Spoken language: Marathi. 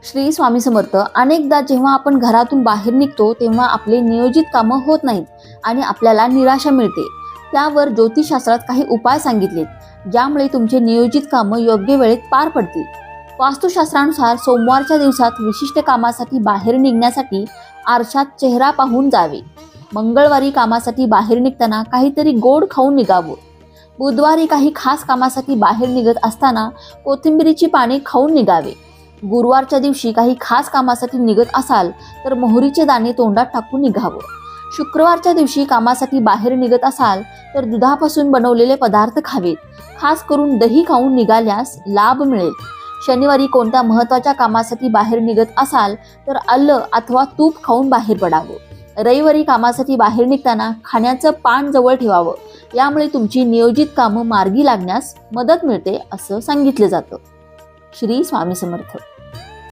श्री स्वामी समर्थ. अनेकदा जेव्हा आपण घरातून बाहेर निघतो तेव्हा आपले नियोजित कामं होत नाहीत आणि आपल्याला निराशा मिळते. त्यावर ज्योतिषशास्त्रात काही उपाय सांगितलेत, ज्यामुळे तुमचे नियोजित कामं योग्य वेळेत पार पडतील. वास्तुशास्त्रानुसार सोमवारच्या दिवसात विशिष्ट कामासाठी बाहेर निघण्यासाठी आरशात चेहरा पाहून जावे. मंगळवारी कामासाठी बाहेर निघताना काहीतरी गोड खाऊन निघावं. बुधवारी काही खास कामासाठी बाहेर निघत असताना कोथिंबिरीची पाने खाऊन निघावे. गुरुवारच्या दिवशी काही खास कामासाठी निघत असाल तर मोहरीचे दाणे तोंडात टाकून निघावं. शुक्रवारच्या दिवशी कामासाठी बाहेर निघत असाल तर दुधापासून बनवलेले पदार्थ खावेत. खास करून दही खाऊन निघाल्यास लाभ मिळेल. शनिवारी कोणत्या महत्त्वाच्या कामासाठी बाहेर निघत असाल तर आलं अथवा तूप खाऊन बाहेर पडावं. रविवारी कामासाठी बाहेर निघताना खाण्याचं पान जवळ ठेवावं. यामुळे तुमची नियोजित कामं मार्गी लागण्यास मदत मिळते असं सांगितलं जातं. श्री स्वामी समर्थ.